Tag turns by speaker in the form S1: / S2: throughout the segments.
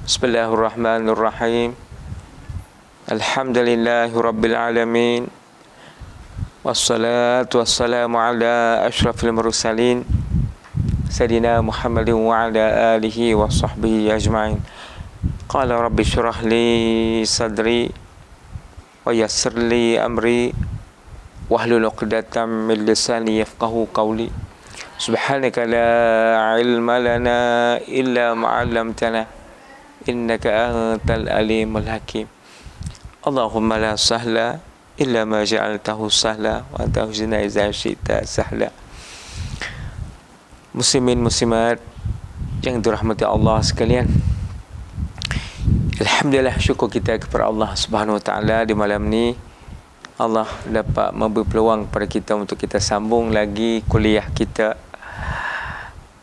S1: Bismillahirrahmanirrahim. Alhamdulillahirabbil alamin. Wassalatu wassalamu ala asyrafil mursalin Sayyidina Muhammadin wa ala alihi wa sahbihi ajma'in. Qala rabbi syrah li sadri wa yassir li amri wahlul 'uqdatam min lisani yafqahu qawli. Subhanaka la ilma lana illa ma 'allamtana innaka antal alimul hakim. Allahumma la sahla illa ma ja'altahu sahla wa anta huzna idza syi'ta sahla. Muslimin muslimat yang dirahmati Allah sekalian, alhamdulillah, syukur kita kepada Allah Subhanahu wa taala di malam ni Allah dapat memberi peluang kepada kita untuk kita sambung lagi kuliah kita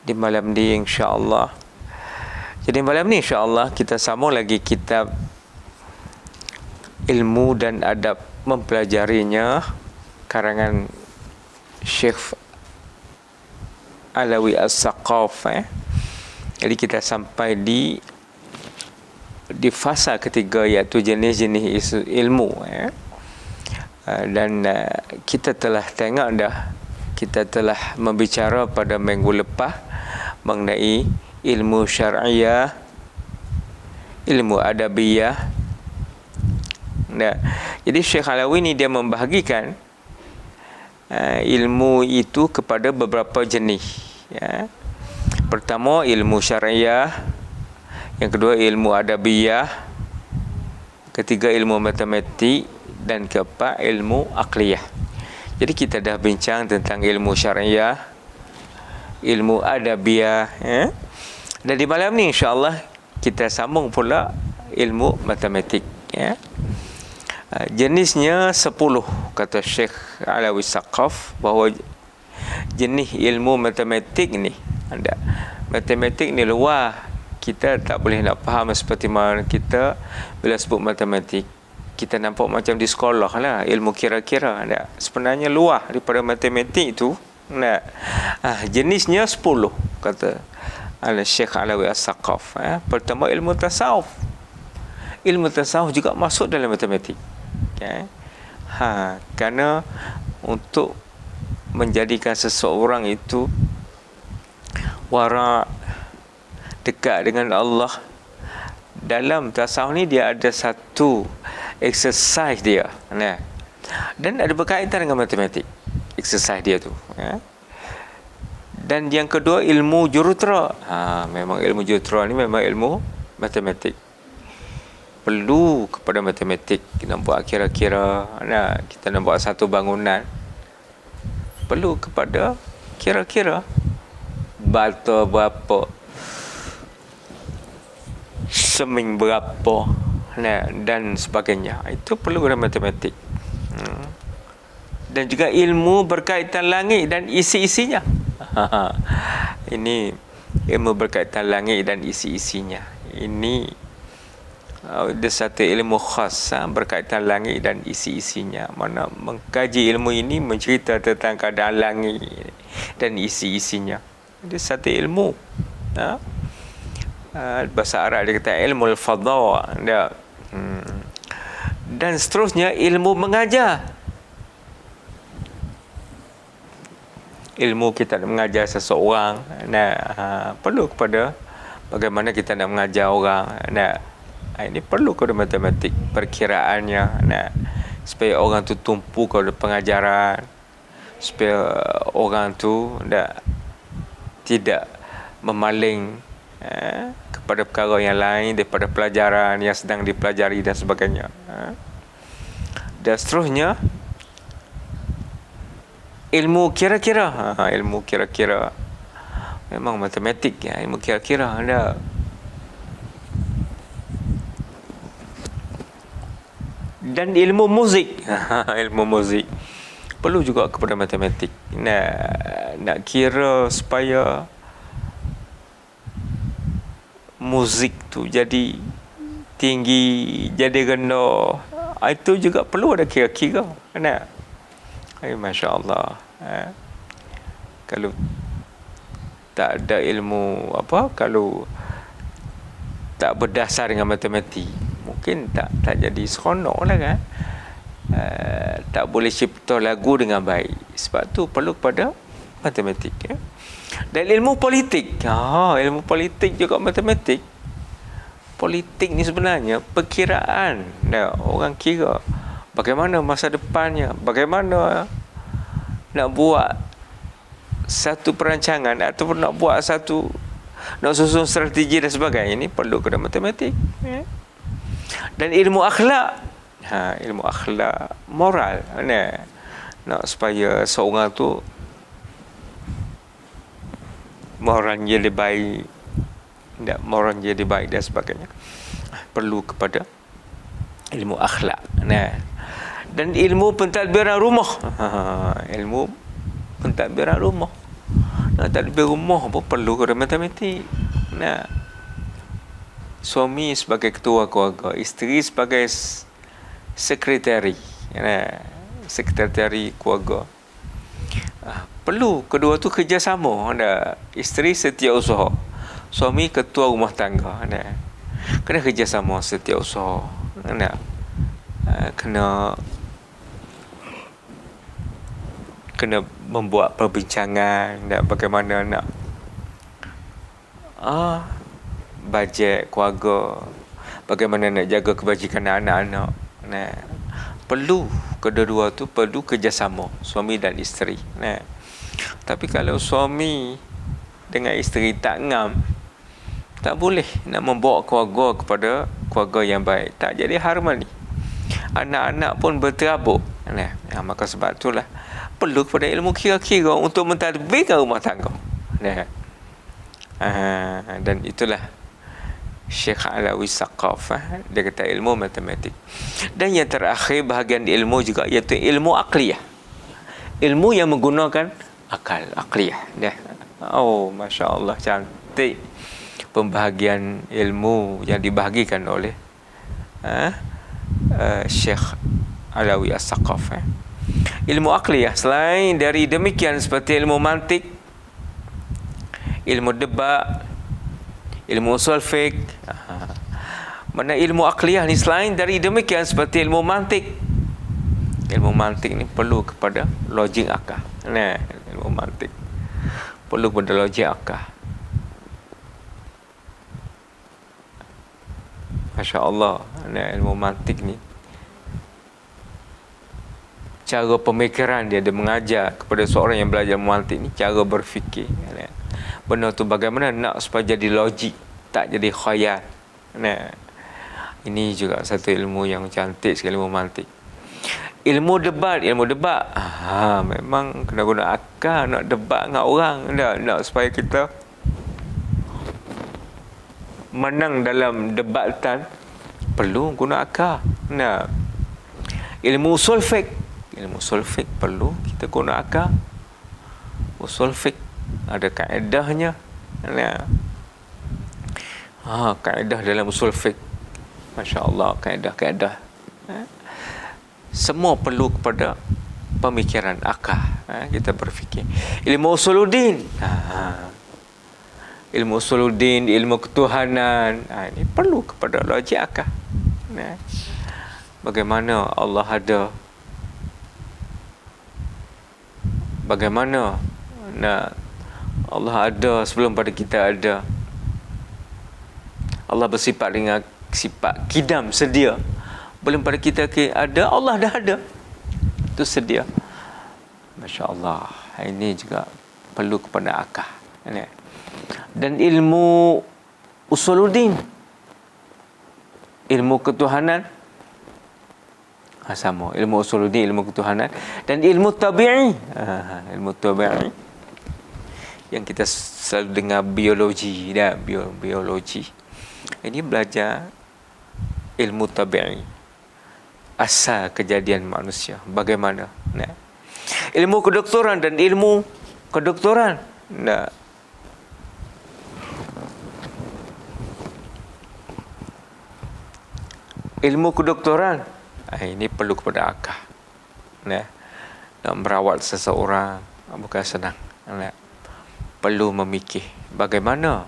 S1: di malam ni, insya-Allah. Jadi malam ni insya-Allah kita sambung lagi kitab Ilmu dan Adab Mempelajarinya, karangan Syekh Alawi As-Saqaf. Jadi kita sampai di fasa ketiga, iaitu jenis-jenis ilmu. Dan kita telah tengok dah, kita telah membicara pada minggu lepas mengenai ilmu syar'iyah, ilmu adabiyah. Nah, jadi Syekh Alawi ni dia membahagikan ilmu itu kepada beberapa jenis. Pertama ilmu syar'iyah, yang kedua ilmu adabiyah, ketiga ilmu matematik, dan keempat ilmu aqliyah. Jadi kita dah bincang tentang ilmu syar'iyah, ilmu adabiyah, Dan di malam ni insya-Allah kita sambung pula ilmu matematik. Jenisnya 10, kata Syekh Alawi Saqaf, bahawa jenis ilmu matematik ni ada. Matematik ni luar, kita tak boleh nak faham seperti mana kita bila sebut matematik. Kita nampak macam di sekolah lah, ilmu kira-kira. Sebenarnya luar daripada matematik tu. Jenisnya 10, kata Syekh Alawi As-Saqaf. Pertama ilmu tasawuf. Ilmu tasawuf juga masuk dalam matematik. Kerana untuk menjadikan seseorang itu wara', dekat dengan Allah, dalam tasawuf ni dia ada satu exercise dia, dan ada berkaitan dengan matematik exercise dia tu. Dan yang kedua ilmu jurutera. Memang ilmu jurutera ni memang ilmu matematik. Perlu kepada matematik. Kita nak buat kira-kira, kita nak buat satu bangunan, perlu kepada kira-kira. Bata berapa, seming berapa, dan sebagainya. Itu perlu kepada matematik. Dan juga ilmu berkaitan langit dan isi-isinya. Ini ilmu berkaitan langit dan isi-isinya. Ini ada satu ilmu khas berkaitan langit dan isi-isinya. Mana mengkaji ilmu ini mencerita tentang keadaan langit dan isi-isinya. Ada satu ilmu. Bahasa Arab dia kata ilmu al-fadha. Dan seterusnya ilmu mengajar. Ilmu kita nak mengajar seseorang, perlu kepada bagaimana kita nak mengajar orang. Ini perlu kepada matematik, perkiraannya, supaya orang tu tumpu kepada pengajaran, supaya orang tu tidak memaling kepada perkara yang lain daripada pelajaran yang sedang dipelajari dan sebagainya. Dan seterusnya ilmu kira-kira. Ilmu kira-kira memang matematik, ilmu kira-kira. Dan ilmu muzik. Ilmu muzik perlu juga kepada matematik. Nak kira supaya muzik tu jadi tinggi, jadi rendah, itu juga perlu ada kira-kira. Masya Allah. Kalau tak ada ilmu kalau tak berdasar dengan matematik, mungkin tak jadi seronok lah kan. Tak boleh cipta lagu dengan baik. Sebab tu perlu kepada matematik ya. Dan ilmu politik, ilmu politik juga matematik. Politik ni sebenarnya perkiraan. Orang kira bagaimana masa depannya, bagaimana nak buat satu perancangan ataupun nak susun strategi dan sebagainya. Ini perlu kena matematik ya. Dan ilmu akhlak, ilmu akhlak moral nak supaya seorang tu moralnya lebih baik, moralnya lebih baik dan sebagainya, perlu kepada ilmu akhlak. Dan ilmu pentadbiran rumah, ilmu pentadbiran rumah, nak tadbir rumah pun perlu kepada matematik. Suami sebagai ketua keluarga, isteri sebagai sekretari, sekretari keluarga, perlu kedua tu kerjasama. Isteri setiausaha, suami ketua rumah tangga. Kena kerjasama setiausaha. Kena membuat perbincangan bagaimana nak bajet keluarga, bagaimana nak jaga kebajikan anak-anak. Perlu kedua-dua tu perlu kerjasama, suami dan isteri. Tapi kalau suami dengan isteri tak ngam, tak boleh nak membawa keluarga kepada keluarga yang baik, tak jadi harmoni. Anak-anak pun berterabuk. Maka sebab itulah perlu kepada ilmu kira-kira untuk mentadbirkan rumah tangga. Dan itulah Syekh Alawi Saqaf, dia kata ilmu matematik. Dan yang terakhir bahagian ilmu juga, iaitu ilmu akliyah, ilmu yang menggunakan akal, akliyah. Masya Allah, cantik pembahagian ilmu yang dibahagikan oleh Syekh Alawi As-Saqaf. Ilmu akliyah selain dari demikian seperti ilmu mantik, ilmu debat, ilmu usul fiqh. Mana ilmu akliyah ni selain dari demikian seperti ilmu mantik. Ilmu mantik ni perlu kepada logik akal. Ilmu mantik perlu kepada logik akal. Masya Allah, ilmu mantik ni, cara pemikiran dia mengajar kepada seorang yang belajar mantik ni, cara berfikir. Benda tu bagaimana nak supaya jadi logik, tak jadi khayal. Ini juga satu ilmu yang cantik sekali, ilmu mantik. Ilmu debat, memang kena guna akal nak debat dengan orang. Nak supaya kita menang dalam debatan, perlu guna akal. Ilmu usul fiqh perlu kita guna akal. Usul fiqh ada kaedahnya. Kaedah dalam usul fiqh, Masya Allah, kaedah. Semua perlu kepada pemikiran akal. Kita berfikir. Ilmu usuluddin, ilmu ketuhanan, ini perlu kepada logik akal. Bagaimana Allah ada, bagaimana Allah ada sebelum pada kita ada. Allah bersifat dengan sifat kidam, sedia. Belum pada kita ada, Allah dah ada. Itu sedia. Masya Allah. Ini juga perlu kepada akal. Dan ilmu usuluddin, ilmu ketuhanan, sama. Ilmu usuluddin, ilmu ketuhanan. Dan ilmu tabi'i, ilmu tabi'i yang kita selalu dengar, biologi. Biologi. Ini belajar ilmu tabi'i, asal kejadian manusia, bagaimana. Ilmu kedoktoran dan ilmu kedoktoran. Ilmu kedoktoran, ini perlu kepada akal. Nak merawat seseorang bukan senang. Perlu memikir bagaimana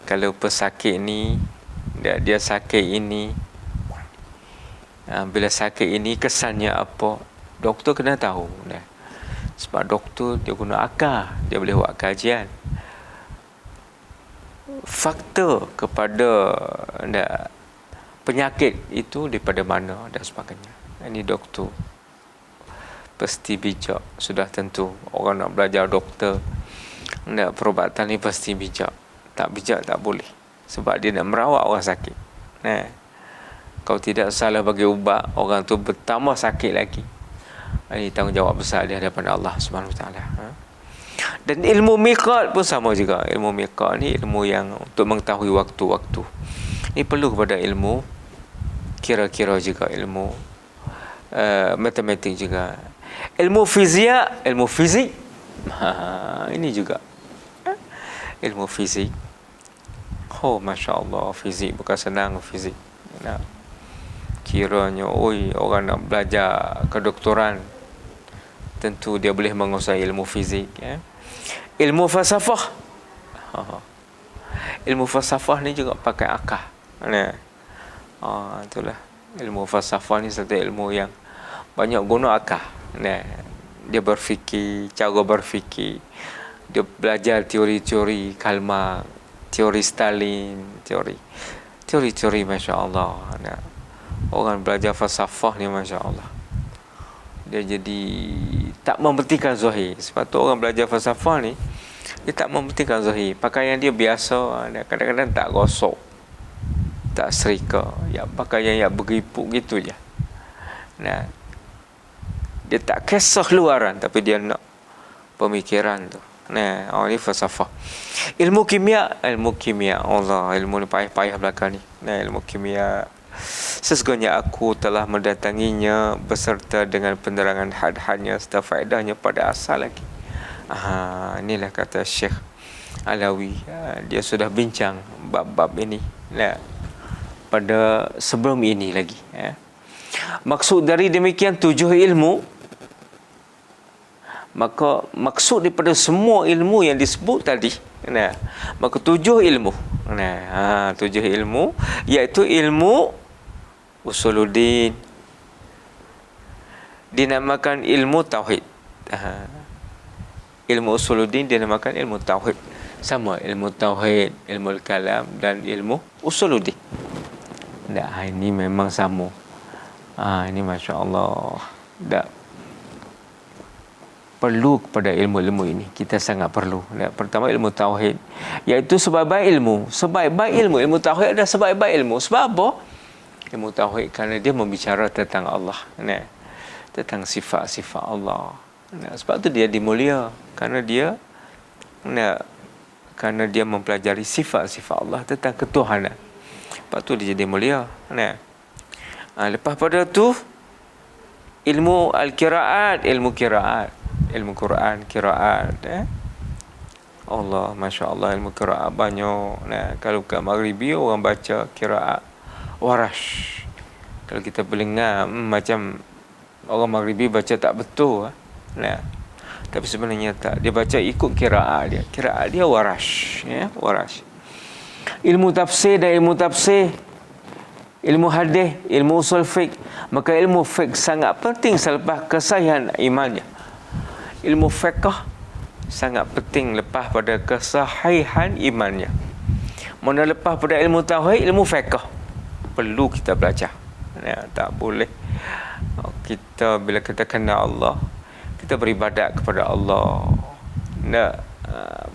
S1: Kalau pesakit ni dia sakit ini, bila sakit ini kesannya apa, doktor kena tahu. Sebab doktor dia guna akal, dia boleh buat kajian faktor kepada penyakit itu daripada mana dan sebagainya. Ini doktor pasti bijak, sudah tentu. Orang nak belajar doktor, perubatan ni pasti bijak. Tak bijak tak boleh, sebab dia nak merawat orang sakit. Kalau tidak salah bagi ubat, orang tu bertambah sakit lagi. Ini tanggungjawab besar di hadapan Allah Subhanahu Wa Taala. Dan ilmu miqat pun sama juga. Ilmu miqat ni ilmu yang untuk mengetahui waktu-waktu. Ini perlu kepada ilmu kira-kira juga, ilmu matematik juga, ilmu fizik, ini juga ilmu fizik. Masya Allah, fizik bukan senang. Fizik kiranya orang nak belajar kedoktoran, tentu dia boleh menguasai ilmu fizik. Ilmu falsafah, ilmu falsafah ni juga pakai akal. Itulah, ilmu falsafah ni satu ilmu yang banyak guna akal. Dia berfikir, cara berfikir, dia belajar teori-teori Karl Marx, teori Stalin, teori Masya Allah. Orang belajar falsafah ni Masya Allah, dia jadi tak mementingkan zahir. Sebab tu orang belajar falsafah ni, dia tak mementingkan zahir. Pakaian dia biasa, kadang-kadang tak gosok, tak serika, pakaian yang bergeripuk gitu je. Dia tak kisah luaran, tapi dia nak pemikiran tu. Ini falsafah. Ilmu kimia, Allah, ilmu ni payah belakang ni. Ilmu kimia, sesungguhnya aku telah mendatanginya beserta dengan penerangan had-hadnya serta faedahnya pada asal lagi. Inilah kata Syekh Alawi. Dia sudah bincang bab-bab ini pada sebelum ini lagi. Maksud dari demikian 7 ilmu, maka maksud daripada semua ilmu yang disebut tadi, maka 7 ilmu. 7 ilmu, iaitu ilmu usuluddin, dinamakan ilmu tauhid. Ilmu usuluddin dinamakan ilmu tauhid. Sama, ilmu tauhid, ilmu kalam dan ilmu usuluddin. Ini memang sama. Ini Masya Allah. Perlu kepada ilmu-ilmu ini. Kita sangat perlu. Pertama, ilmu tauhid, iaitu sebaik-baik ilmu. Ilmu tauhid adalah sebaik-baik ilmu. Sebab apa? Ilmu tauhid kerana dia membicara tentang Allah, tentang sifat-sifat Allah. Sebab tu dia dimulia, kerana dia mempelajari sifat-sifat Allah tentang ketuhanan. Sebab tu dia jadi mulia. Lepas pada tu, ilmu al-qiraat, ilmu Quran, kiraat. Allah, Masya Allah, ilmu kiraat banyak. Kalau kat Maghribi orang baca kiraat Warash. Kalau kita berdengar macam orang Maghribi baca tak betul. Tapi sebenarnya tak. Dia baca ikut kiraat dia. Kiraat dia Warash. Warash. Ilmu tafsir dan ilmu tafsir, ilmu hadis, ilmu usul fiqh. Maka ilmu fiqh sangat penting selepas kesahihan imannya. Ilmu fiqh sangat penting lepas pada kesahihan imannya. Mana lepas pada ilmu tauhid, ilmu fiqh perlu kita belajar. Tak boleh kita, bila kita kenal Allah, kita beribadat kepada Allah.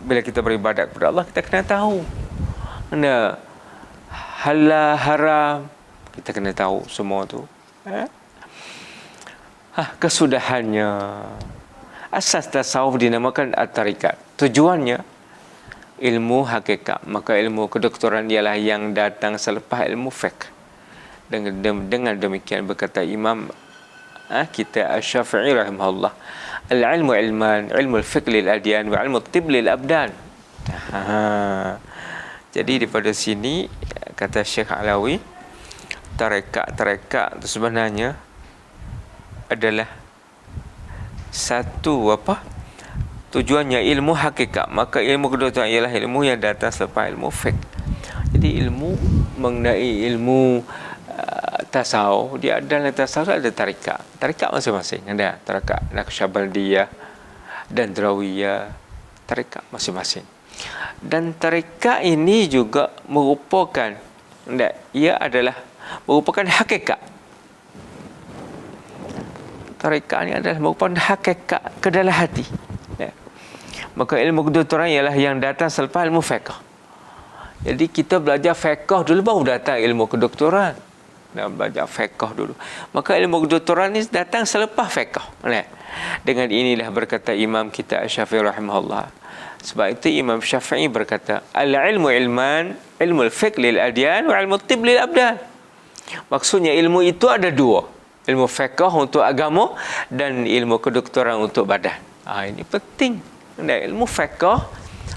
S1: Bila kita beribadat kepada Allah, kita kena tahu halal haram, kita kena tahu semua tu. Kesudahannya. Asas tasawuf dinamakan at-tarikat. Tujuannya ilmu hakikat. Maka ilmu kedoktoran ialah yang datang selepas ilmu fiqh. Dengan demikian berkata Imam kita Asy-Syafi'i rahimahullah, al-ilmu ilman, ilmu al-fiqh lil adyan wa ilmu at-tibb lil abdan. Jadi daripada sini kata Syekh Alawi, tarekat itu sebenarnya adalah satu tujuannya ilmu hakikat. Maka ilmu kedoktoran ialah ilmu yang datang selepas ilmu fiqh. ilmu mengenai ilmu tasawuf, dia dalam tasawuf ada tarikat masing-masing, ada tarikat Naqsyabandiyah dan Drawiyah, tarikat masing-masing. Dan tarikat ini juga merupakan ia adalah merupakan hakikat. Tarikat ini adalah merupakan hakikat ke dalam hati. Maka ilmu kedoktoran ialah yang datang selepas ilmu fiqh. Jadi kita belajar fiqh dulu baru datang ilmu kedoktoran. Belajar fiqh dulu. Maka ilmu kedoktoran ni datang selepas fiqh. Dengan inilah berkata Imam kita Syafi'i rahimahullah. Sebab itu Imam Syafi'i berkata, al-ilmu ilman, ilmu al-fiqh lil adyan wa ilmu tib lil abdan. Maksudnya ilmu itu ada dua. Ilmu fiqh untuk agama dan ilmu kedoktoran untuk badan. Ini penting. Ilmu fiqh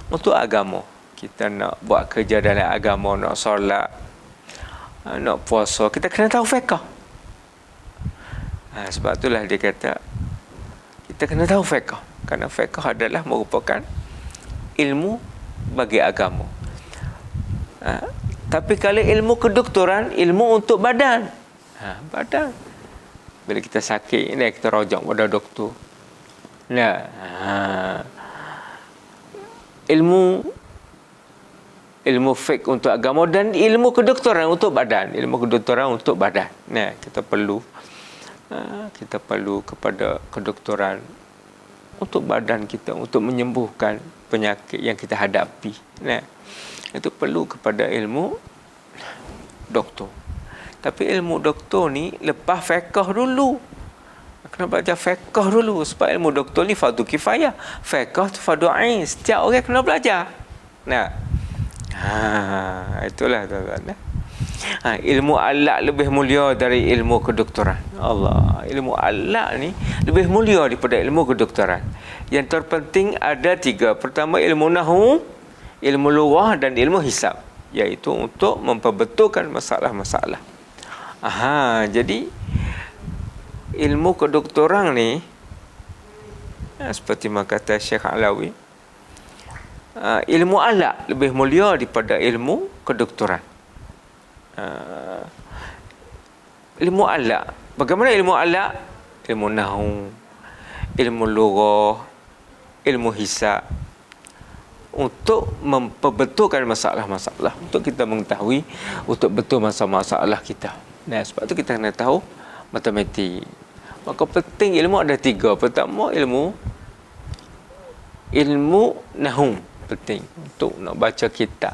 S1: untuk agama. Kita nak buat kerja dalam agama, nak solat, nak puasa, kita kena tahu fiqh. Sebab itulah dia kata kita kena tahu fiqh. Kerana fiqh adalah merupakan ilmu bagi agama. Tapi kalau ilmu kedoktoran, ilmu untuk badan. Badan. Bila kita sakit, kita rojak pada doktor. Ilmu fiqh untuk agama dan ilmu kedoktoran untuk badan. Ilmu kedoktoran untuk badan. Kita perlu kepada kedoktoran untuk badan kita, untuk menyembuhkan penyakit yang kita hadapi. Itu perlu kepada ilmu doktor. Tapi ilmu doktor ni lepas fiqh dulu. Kena belajar fiqh dulu. Sebab ilmu doktor ni fardu kifayah. Fiqh tu fardu ain. Setiap orang kena belajar. Itulah tuan-tuan. Ilmu alaq lebih mulia dari ilmu kedoktoran. Allah, ilmu alaq ni lebih mulia daripada ilmu kedoktoran. Yang terpenting ada 3. Pertama, ilmu nahwu, ilmu lughah dan ilmu hisab, iaitu untuk memperbetulkan masalah-masalah. Jadi ilmu kedoktoran ni seperti kata Syekh Alawi, ilmu alaq lebih mulia daripada ilmu kedoktoran. Ilmu alaq. Bagaimana ilmu alaq? Ilmu nahwu, ilmu lughah, ilmu hisab, untuk memperbetulkan masalah-masalah, untuk kita mengetahui untuk betul masalah-masalah kita. Sebab tu kita kena tahu matematik. Maka penting ilmu ada 3. Pertama, ilmu nahwu penting untuk nak baca kitab.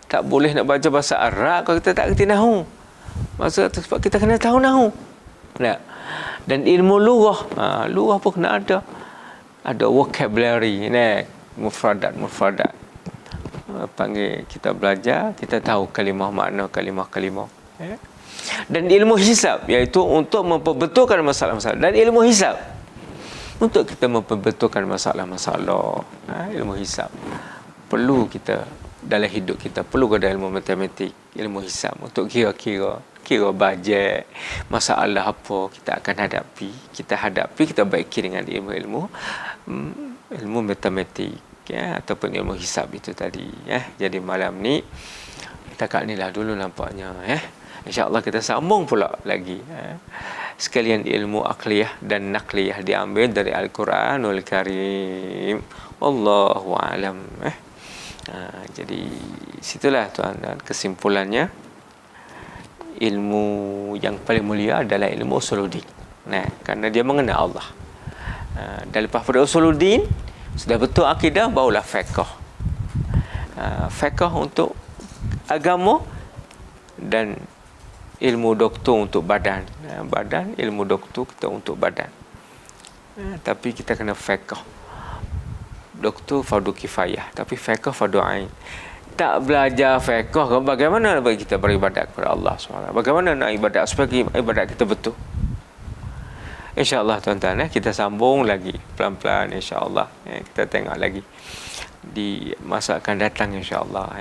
S1: Tak boleh nak baca bahasa Arab kalau kita tak kerti nahwu. Sebab kita kena tahu nahwu. Dan ilmu lughah, lughah pun kena ada. Ada vocabulary, mufradat. Panggil kita belajar, kita tahu kalimah, makna kalimah. Dan ilmu hisab, iaitu untuk memperbetulkan masalah-masalah. Dan ilmu hisab untuk kita memperbetulkan masalah-masalah. Ilmu hisab perlu kita dalam hidup kita. Perlu ada ilmu matematik, ilmu hisab untuk kira bajet, masalah apa kita akan hadapi. Kita baiki dengan ilmu matematik, ataupun ilmu hisab itu tadi. Jadi malam ni kita kat ni lah dulu nampaknya. InsyaAllah kita sambung pula lagi. Sekalian ilmu akliyah dan nakliyah diambil dari Al-Quranul Karim. Wallahu a'lam. Jadi situlah tuan dan kesimpulannya, ilmu yang paling mulia adalah ilmu usuluddin. Kerana dia mengenal Allah. Dan lepas pada usuluddin sudah betul akidah, barulah fiqh. Fiqh untuk agama dan ilmu doktor untuk badan. Ilmu doktor kita untuk badan. Tapi kita kena fiqh. Doktor fardu kifayah, tapi fiqh fardu ain. Tak belajar fiqh, bagaimana bagi kita beribadat kepada Allah SWT? Bagaimana nak ibadat supaya ibadat kita betul? InsyaAllah tuan-tuan, kita sambung lagi pelan-pelan insyaAllah. Kita tengok lagi di masa akan datang insyaAllah.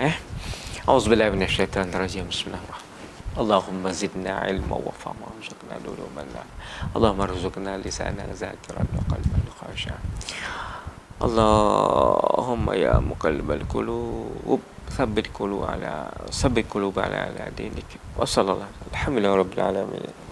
S1: Auzubillahi minasyaitanirrajim. Bismillahirrahmanirrahim. Allahumma zidna ilma wa fahma warzuqna uluman. Allahumma rzuqna lisanan zakiran wa qalban khashi'an. Allahumma ya muqallibal qulub ثبت قلوب على dinik. Wassallallahu alhamdulillah rabbil alamin.